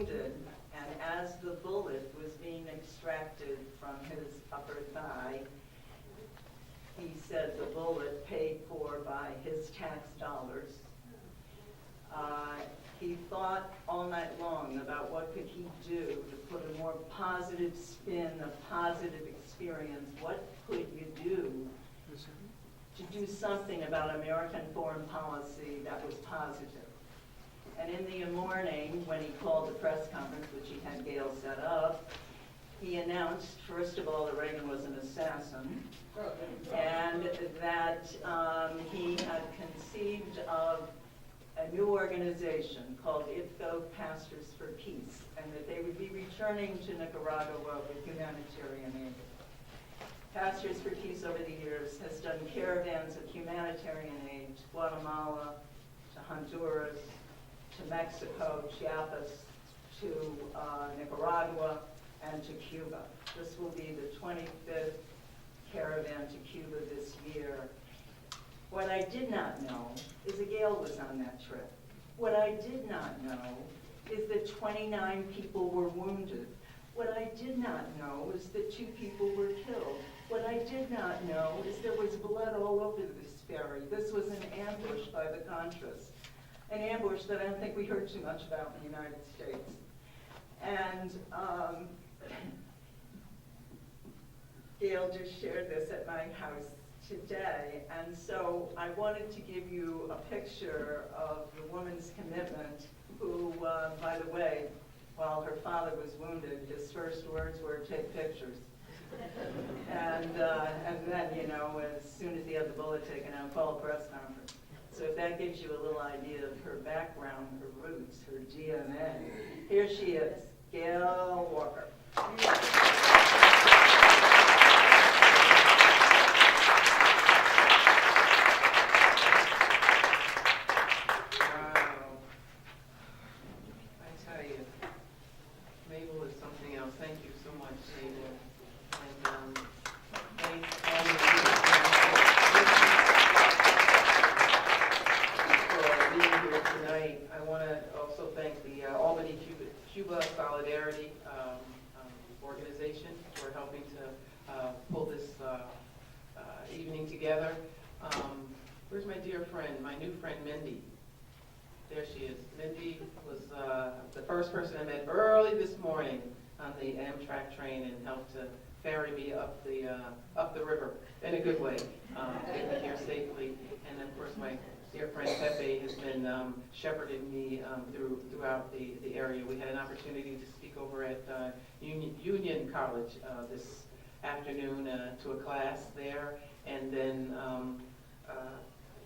wounded, and as the bullet was being extracted from his upper thigh, he said the bullet paid for by his tax dollars. He thought all night long about what could he do to put a more positive spin, a positive experience. What could you do to do something about American foreign policy that was positive? And in the morning, when he called the press conference, which he had Gail set up, he announced, first of all, that Reagan was an assassin, and that he had conceived of a new organization called IFCO, Pastors for Peace, and that they would be returning to Nicaragua with humanitarian aid. Pastors for Peace over the years has done caravans of humanitarian aid to Guatemala, to Honduras, to Mexico, Chiapas, to Nicaragua, and to Cuba. This will be the 25th caravan to Cuba this year. What I did not know is that Gail was on that trip. What I did not know is that 29 people were wounded. What I did not know is that 2 people were killed. What I did not know is there was blood all over this ferry. This was an ambush by the Contras, an ambush that I don't think we heard too much about in the United States. And Gail just shared this at my house today, and so I wanted to give you a picture of the woman's commitment who, by the way, while her father was wounded, his first words were, "Take pictures." And then, you know, as soon as he had the bullet taken out, call a press conference. So if that gives you a little idea of her background, her roots, her DNA, here she is, Gail Walker. Cuba Solidarity organization for helping to pull this evening together. Where's my dear friend, my new friend Mindy? There she is. Mindy was the first person I met early this morning on the Amtrak train and helped to ferry me up the river in a good way, get me here safely. And of course my dear friend Pepe has been shepherding me throughout the area. We had an opportunity to speak over at Union College this afternoon to a class there, and then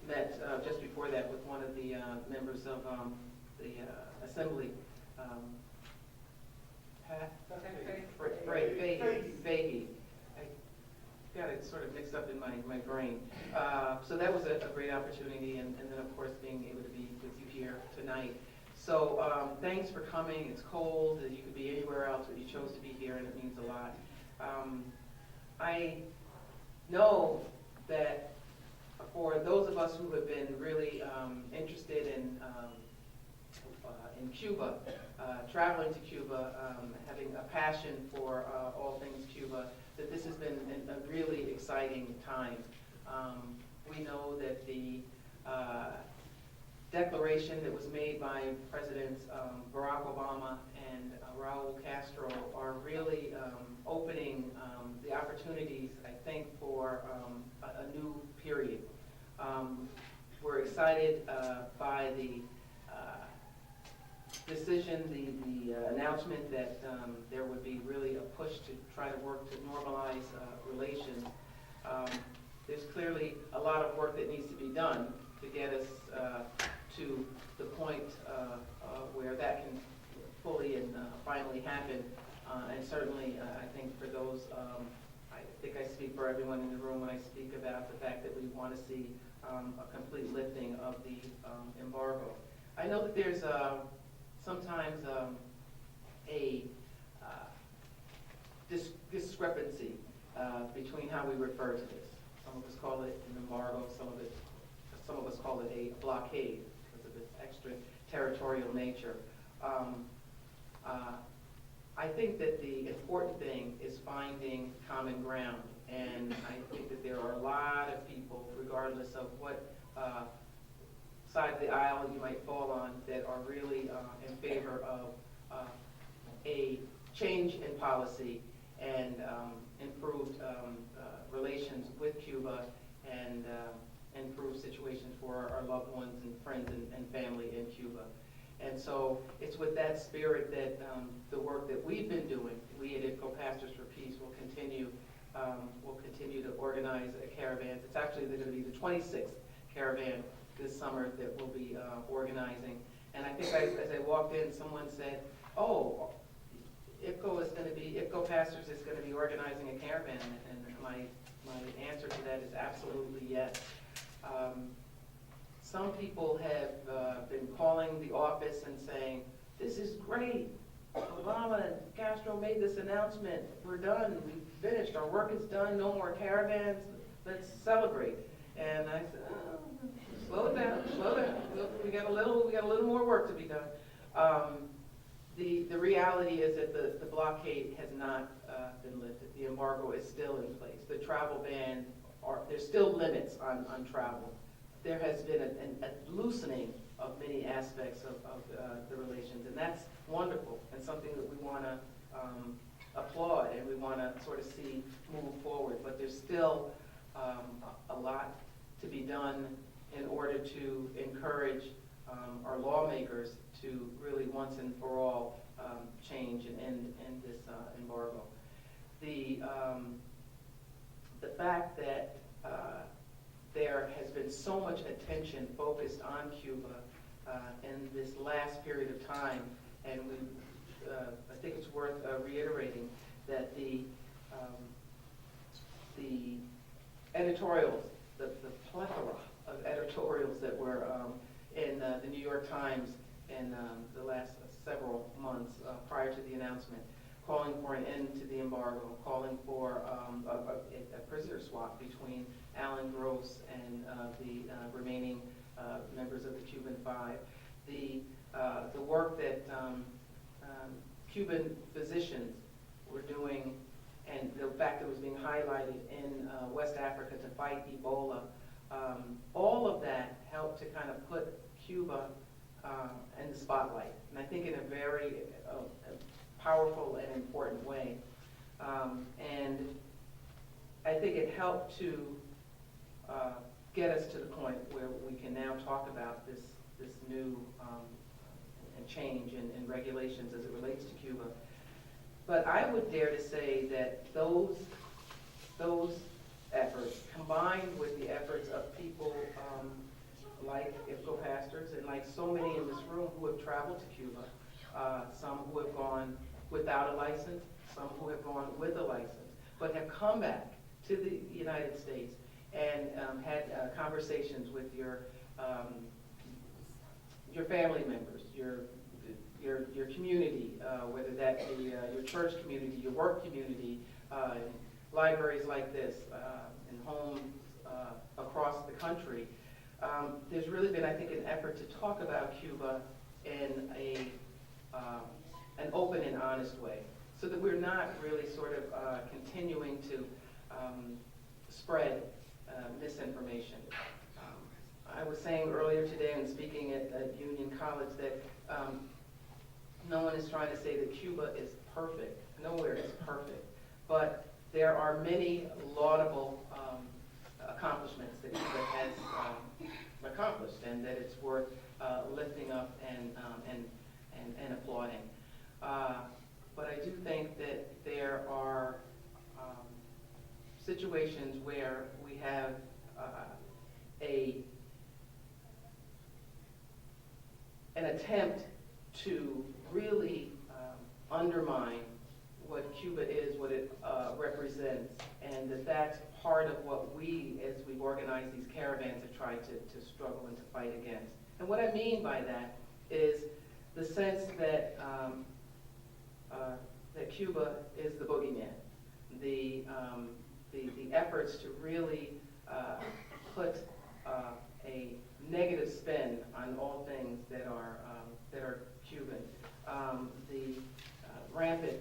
met just before that with one of the members of the assembly. Fahey. I got it sort of mixed up in my brain. So that was a great opportunity, and then of course being able to be with you here tonight. So thanks for coming. It's cold. You could be anywhere else, but you chose to be here, and it means a lot. I know that for those of us who have been really interested in Cuba, traveling to Cuba, having a passion for all things Cuba, that this has been a really exciting time. We know that the declaration that was made by Presidents Barack Obama and Raul Castro are really opening the opportunities, I think, for a new period. We're excited by the decision, the announcement that there would be really a push to try to work to normalize relations. There's clearly a lot of work that needs to be done to get us to the point where that can fully and finally happen. And certainly, I think for those, I think I speak for everyone in the room when I speak about the fact that we want to see a complete lifting of the embargo. I know that there's sometimes a discrepancy between how we refer to this. Some of us call it an embargo, some of us call it a blockade because of its extraterritorial nature. I think that the important thing is finding common ground, and I think that there are a lot of people, regardless of what side of the aisle you might fall on, that are really in favor of a change in policy and improved relations with Cuba and improved situations for our loved ones and friends and family in Cuba. And so it's with that spirit that the work that we've been doing, we at IFCO Pastors for Peace will continue to organize caravans. It's actually going to be the 26th caravan this summer that we'll be organizing. And I think as I walked in, someone said, oh, IFCO Pastors is going to be organizing a caravan. And my answer to that is absolutely yes. Some people have been calling the office and saying, this is great. Obama and Castro made this announcement. We're done. We've finished. Our work is done. No more caravans. Let's celebrate. And I said, oh, slow down, slow down. We got a little more work to be done. The reality is that the blockade has not been lifted. The embargo is still in place. The travel ban, there's still limits on travel. There has been a loosening of many aspects of the relations, and that's wonderful and something that we want to applaud and we want to sort of see move forward. But there's still a lot to be done in order to encourage our lawmakers to really once and for all change and end this embargo. The fact that there has been so much attention focused on Cuba in this last period of time, and I think it's worth reiterating that the editorials, the plethora of editorials that were in the New York Times in the last several months prior to the announcement, calling for an end to the embargo, calling for a prisoner swap between Alan Gross and the remaining members of the Cuban Five. The work that Cuban physicians were doing, and the fact that it was being highlighted in West Africa to fight Ebola, all of that helped to kind of put Cuba in the spotlight, and I think in a very powerful and important way. And I think it helped to get us to the point where we can now talk about this new and change in regulations as it relates to Cuba. But I would dare to say that those efforts, combined with the efforts of people like IFCO pastors and like so many in this room who have traveled to Cuba, some who have gone without a license, some who have gone with a license, but have come back to the United States and had conversations with your family members, your community, whether that be your church community, your work community, libraries like this, and homes across the country. There's really been, I think, an effort to talk about Cuba in an open and honest way, so that we're not really sort of continuing to spread misinformation. I was saying earlier today and speaking at Union College that no one is trying to say that Cuba is perfect. Nowhere is perfect. But there are many laudable accomplishments that Cuba has accomplished, and that it's worth lifting up and applauding. But I do think that there are situations where we have an attempt to really undermine what Cuba is, what it represents, and that's part of what we, as we've organized these caravans, have tried to struggle and to fight against. And what I mean by that is the sense that that Cuba is the boogeyman. The efforts to really put a negative spin on all things that are Cuban. The rampant,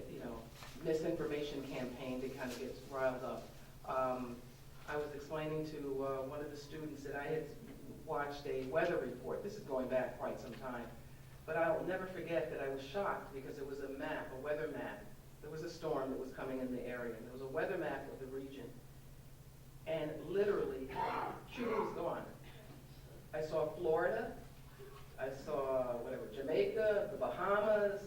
misinformation campaign that kind of gets riled up. I was explaining to one of the students that I had watched a weather report. This is going back quite some time. But I'll never forget that I was shocked because it was a map, a weather map. There was a storm that was coming in the area. There was a weather map of the region. And literally, Cuba was gone. I saw Florida. I saw, Jamaica, the Bahamas,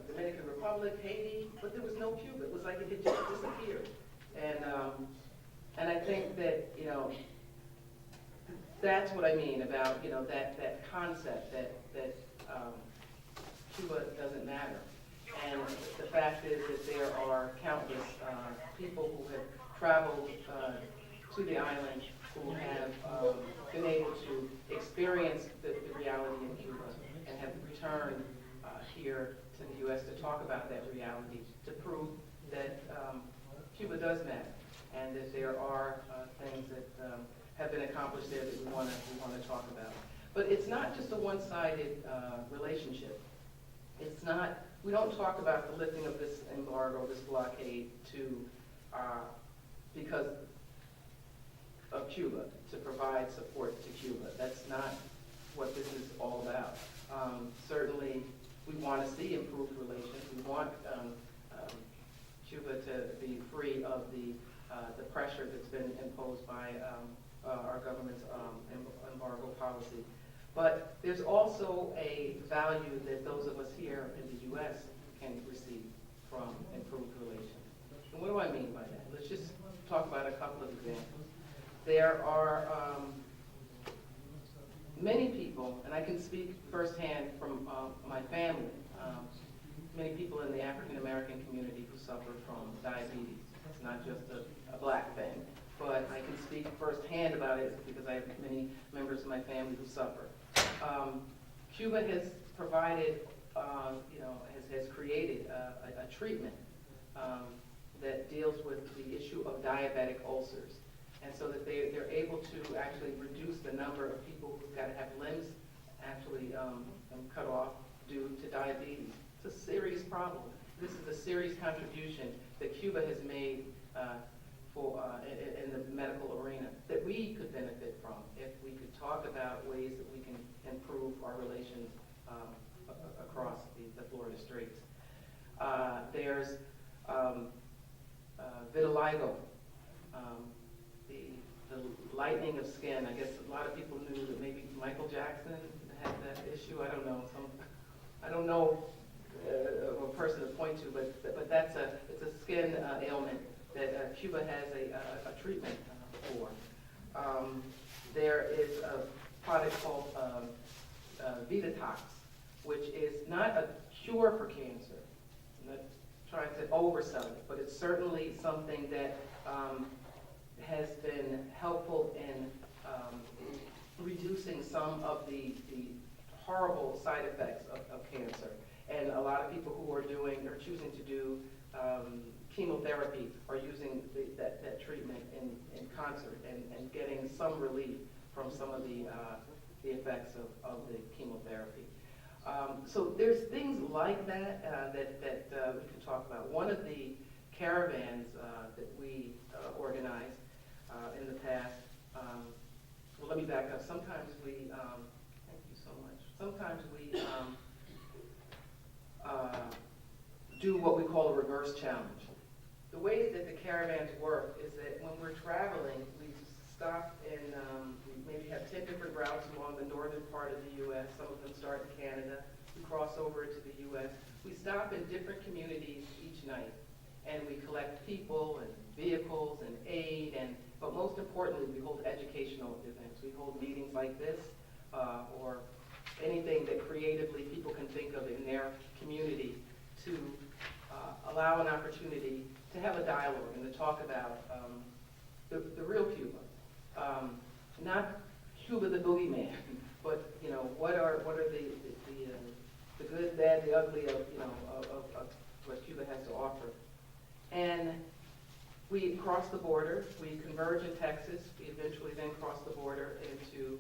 Dominican Republic, Haiti, but there was no Cuba. It was like it had just disappeared. And I think that, that's what I mean about, that concept that Cuba doesn't matter. And the fact is that there are countless people who have traveled to the island who have been able to experience the reality in Cuba and have returned here to the U.S. to talk about that reality, to prove that Cuba does matter and that there are things that have been accomplished there that we want to talk about. But it's not just a one-sided relationship. It's not, we don't talk about the lifting of this embargo, this blockade because of Cuba, to provide support to Cuba. That's not what this is all about. Certainly, we want to see improved relations. We want Cuba to be free of the pressure that's been imposed by our government's embargo policy. But there's also a value that those of us here in the U.S. can receive from improved relations. And what do I mean by that? Let's just talk about a couple of examples. There are many people, and I can speak firsthand from my family, many people in the African American community who suffer from diabetes. It's not just a black thing, but I can speak firsthand about it because I have many members of my family who suffer. Cuba has provided, has created a treatment that deals with the issue of diabetic ulcers. And so that they're able to actually reduce the number of people who've got to have limbs actually cut off due to diabetes. It's a serious problem. This is a serious contribution that Cuba has made in the medical arena that we could benefit from if we could talk about ways that we can improve our relations across the Florida Straits. There's vitiligo, the lightening of skin. I guess a lot of people knew that maybe Michael Jackson had that issue. I don't know. I don't know a person to point to, but it's a skin ailment that Cuba has a treatment for. There is a product called Vitatox, which is not a cure for cancer. I'm not trying to oversell it, but it's certainly something that has been helpful in reducing some of the horrible side effects of cancer. And a lot of people who are choosing to do chemotherapy are using that treatment in concert and getting some relief from some of the effects of the chemotherapy. So there's things like that that we can talk about. One of the caravans that we organized in the past, well, let me back up. Sometimes we, thank you so much. Sometimes we do what we call a reverse challenge. The way that the caravans work is that when we're traveling, we stop in, we maybe have 10 different routes along the northern part of the U.S. Some of them start in Canada. We cross over to the U.S. We stop in different communities each night, and we collect people and vehicles and aid, but most importantly, we hold educational events. We hold meetings like this, or anything that creatively people can think of in their community to allow an opportunity to have a dialogue and to talk about the real Cuba, not Cuba the boogeyman, but what are the good, bad, the ugly of what Cuba has to offer. And we cross the border. We converge in Texas. We eventually then cross the border into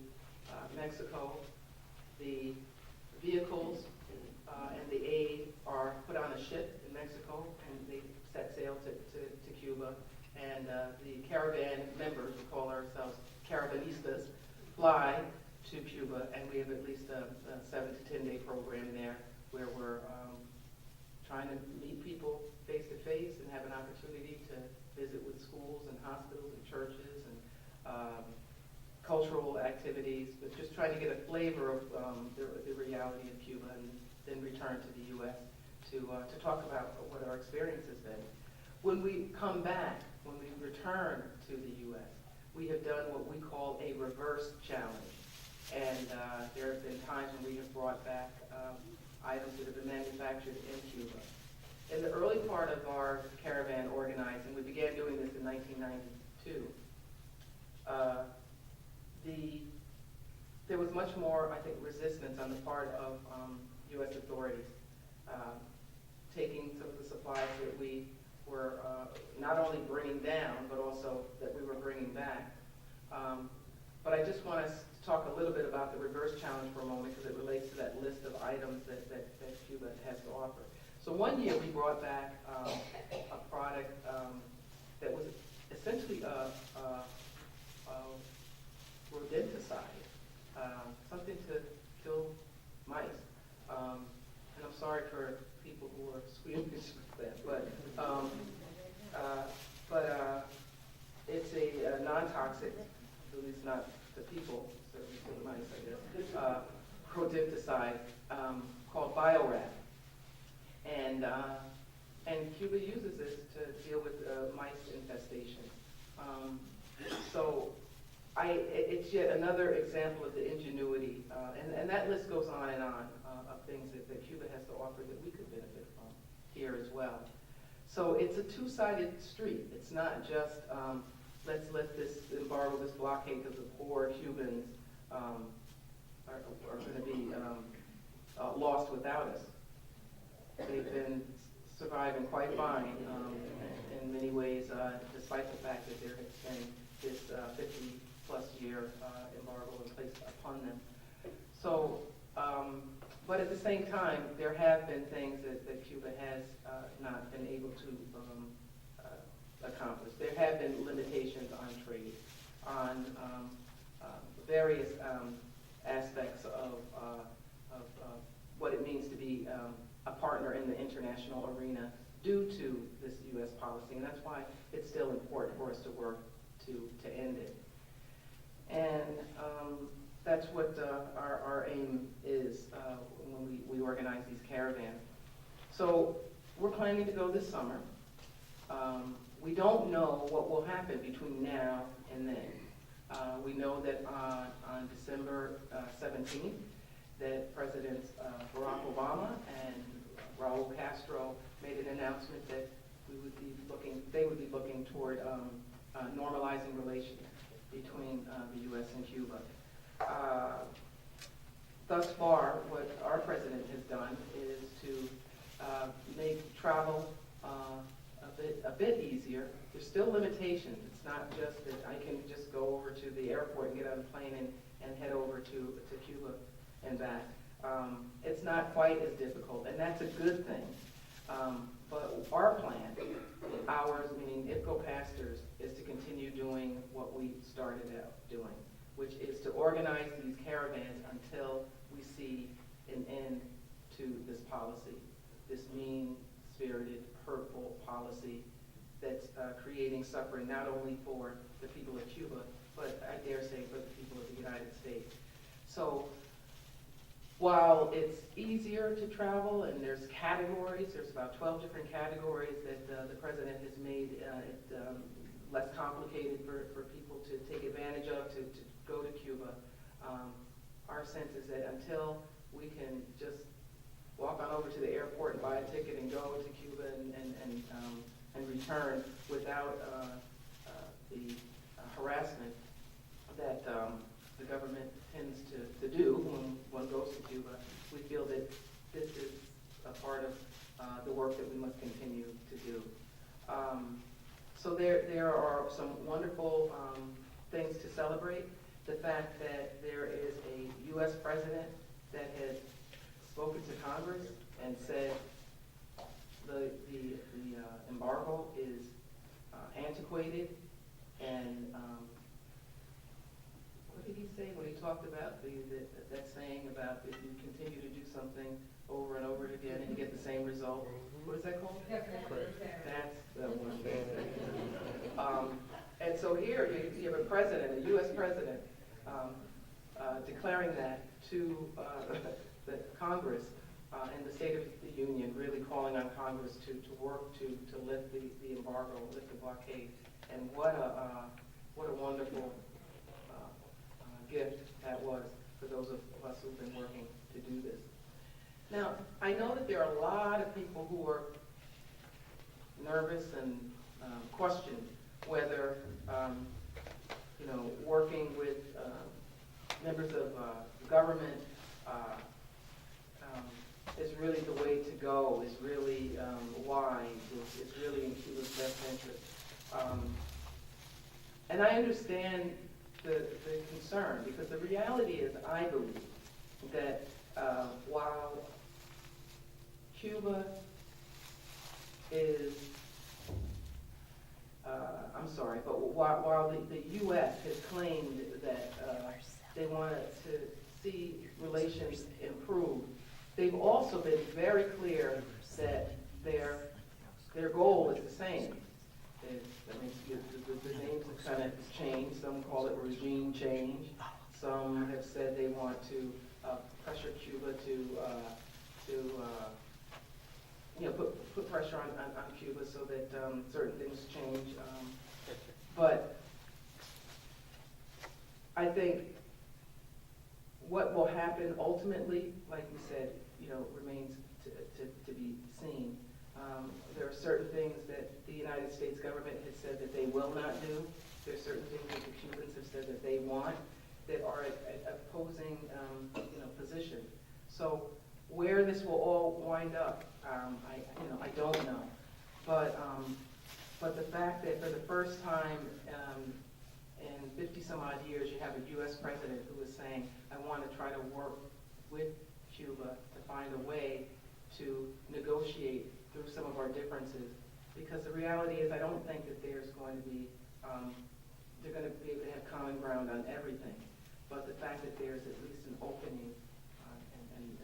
Mexico. The vehicles and the aid are put on a ship in Mexico, and they set sail to Cuba. And the caravan members, we call ourselves caravanistas, fly to Cuba, and we have at least a 7 to 10 day program there where we're trying to meet people face to face and have an opportunity to visit with schools and hospitals and churches and cultural activities, but just trying to get a flavor of the reality of Cuba, and then return to the U.S. to talk about what our experience has been. When we come back, when we return to the U.S., we have done what we call a reverse challenge. And there have been times when we have brought back items that have been manufactured in Cuba. In the early part of our caravan organizing, we began doing this in 1992, there was much more, I think, resistance on the part of U.S. authorities, taking some of the supplies that we were not only bringing down, but also that we were bringing back. But I just want us to talk a little bit about the reverse challenge for a moment, because it relates to that list of items that Cuba has to offer. So one year we brought back a product that was essentially a rodenticide, something to kill mice. And I'm sorry for people who are squeamish with that, but it's a non-toxic, at least not to people, certainly to the mice, I guess, rodenticide called BioRap. And Cuba uses this to deal with mice infestation. So it's yet another example of the ingenuity, and that list goes on and on of things that Cuba has to offer that we could benefit from here as well. So it's a two-sided street. It's not just let's let this embargo, this blockade, because the poor Cubans are going to be lost without us. They've been surviving quite fine in many ways, despite the fact that there has been this 50-plus year embargo in place upon them. So, but at the same time, there have been things that Cuba has not been able to accomplish. There have been limitations on trade, on various aspects of what it means to be a partner in the international arena due to this U.S. policy, and that's why it's still important for us to work to end it. And that's what our aim is when we organize these caravans. So we're planning to go this summer. We don't know what will happen between now and then. We know that on December 17th, that Presidents Barack Obama and Raul Castro made an announcement that they would be looking toward normalizing relations between the U.S. and Cuba. Thus far, what our president has done is to make travel a bit easier. There's still limitations. It's not just that I can just go over to the airport and get on a plane and head over to Cuba and back. It's not quite as difficult, and that's a good thing. But our plan, ours, meaning IFCO pastors, is to continue doing what we started out doing, which is to organize these caravans until we see an end to this policy, this mean-spirited, hurtful policy that's creating suffering not only for the people of Cuba, but I dare say for the people of the United States. So while it's easier to travel and there's categories, there's about 12 different categories that the president has made it less complicated for people to take advantage of to go to Cuba. Our sense is that until we can just walk on over to the airport and buy a ticket and go to Cuba and return without the harassment that the government tends to do when one goes to Cuba, we feel that this is a part of the work that we must continue to do. So there are some wonderful things to celebrate. The fact that there is a U.S. president that has spoken to Congress and said the antiquated, and what did he say when he talked about that saying about if you continue to do something over and over again and you get the same result? What is that called? That's the one. And so here you have a president, a U.S. president, declaring that to the Congress and the State of the Union, really calling on Congress to work to lift the embargo, lift the blockade. And what a wonderful gift that was for those of us who've been working to do this. Now, I know that there are a lot of people who are nervous and question whether, working with members of government is really the way to go, is really wise, is really in Cuba's best interest. And I understand the concern, because the reality is, I believe, that while Cuba is, while the U.S. has claimed that they wanted to see relations improve, they've also been very clear that their goal is the same. The names have kind of changed. Some call it regime change. Some have said they want to pressure Cuba put pressure on Cuba so that certain things change. But I think what will happen ultimately, like you said, remains to be seen. There are certain things that the United States government has said that they will not do. There are certain things that the Cubans have said that they want, that are at opposing position. So where this will all wind up, I don't know. But the fact that for the first time in 50 some odd years, you have a U.S. president who is saying, I want to try to work with Cuba to find a way to negotiate through some of our differences. Because the reality is, I don't think that there's going to be, they're going to be able to have common ground on everything. But the fact that there's at least an opening and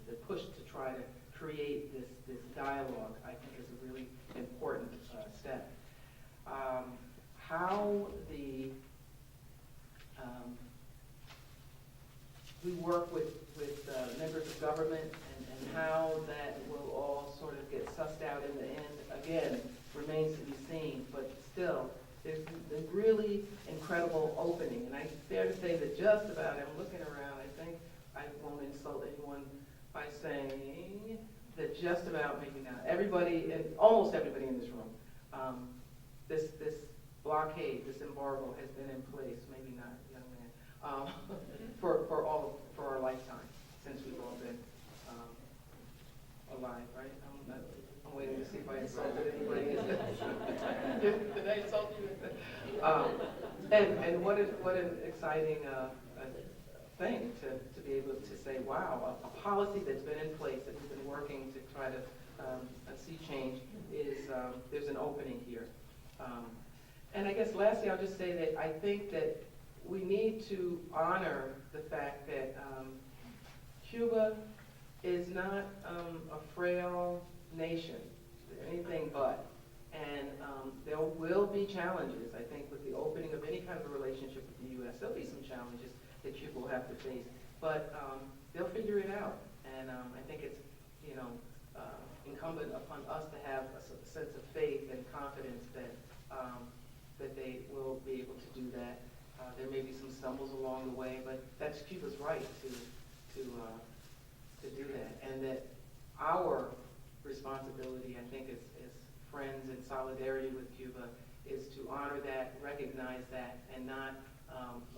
the push to try to create this dialogue, I think is a really important step. How we work with members of government and how that will all sort of get sussed out in the end, again, remains to be seen. But still, there's a really incredible opening. And it's fair to say that just about, I'm looking around, I think I won't insult anyone by saying that just about, maybe not, everybody, and almost everybody in this room, this blockade, this embargo has been in place, maybe not, young man, for our lifetime, since we've all been alive, right? I'm waiting to see if I insulted anybody. Did I insult you? And what an exciting thing to be able to say, wow, a policy that's been in place, that we've been working to try to see change, is there's an opening here. And I guess lastly, I'll just say that I think that we need to honor the fact that Cuba is not a frail nation, anything but. And there will be challenges, I think, with the opening of any kind of a relationship with the U.S. There'll be some challenges that Cuba will have to face, but they'll figure it out. And I think it's, incumbent upon us to have a sense of faith and confidence that that they will be able to do that. There may be some stumbles along the way, but that's Cuba's right to do that. And that our responsibility, I think, as friends in solidarity with Cuba, is to honor that, recognize that, and not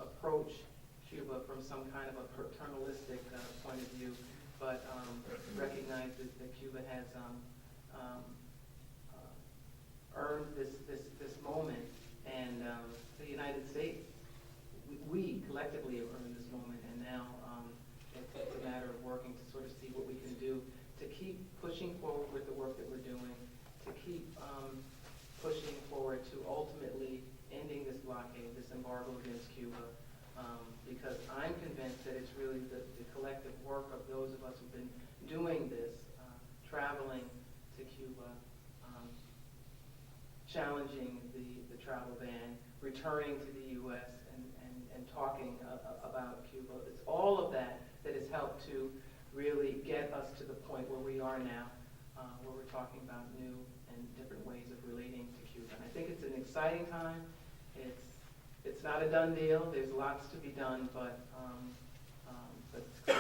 approach Cuba from some kind of a paternalistic point of view, but recognize that Cuba has earned this moment, and the United States, we collectively have earned this moment, and now it's a matter of working to sort of see what we can do to keep pushing forward with the work that we're doing, to keep pushing forward to ultimately challenging the travel ban, returning to the U.S. and talking about Cuba. It's all of that that has helped to really get us to the point where we are now, where we're talking about new and different ways of relating to Cuba. And I think it's an exciting time. It's not a done deal. There's lots to be done, but it's clear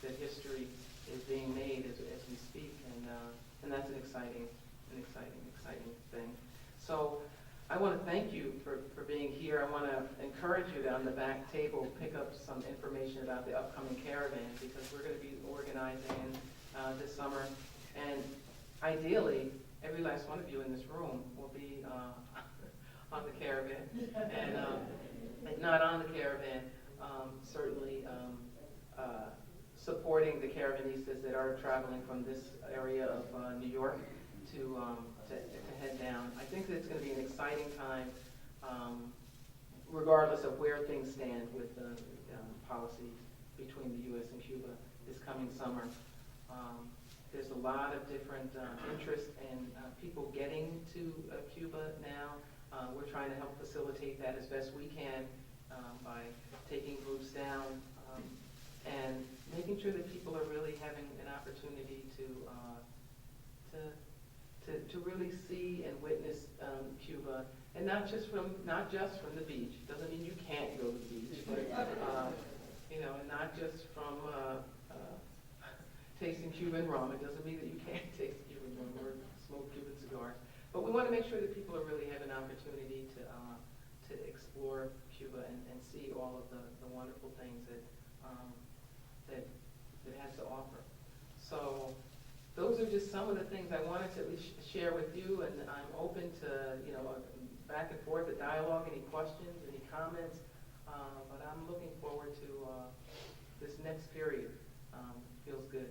that history is being made as we speak, and that's an exciting thing. So I want to thank you for being here. I want to encourage you to, on the back table, pick up some information about the upcoming caravan, because we're going to be organizing this summer. And ideally, every last one of you in this room will be on the caravan. And if not on the caravan, certainly supporting the Caravanista that are traveling from this area of New York to head down. I think that it's going to be an exciting time, regardless of where things stand with the policy between the U.S. and Cuba this coming summer. There's a lot of different interest in people getting to Cuba now. We're trying to help facilitate that as best we can by taking groups down and making sure that people are really having an opportunity to really see and witness Cuba, and not just from the beach. Doesn't mean you can't go to the beach, but and not just from tasting Cuban rum. It doesn't mean that you can't taste Cuban rum or smoke Cuban cigars. But we want to make sure that people are really have an opportunity to explore Cuba and see all of the wonderful things that it has to offer. So those are just some of the things I wanted to at least share with you, and I'm open to back and forth, a dialogue, any questions, any comments. But I'm looking forward to this next period. Feels good.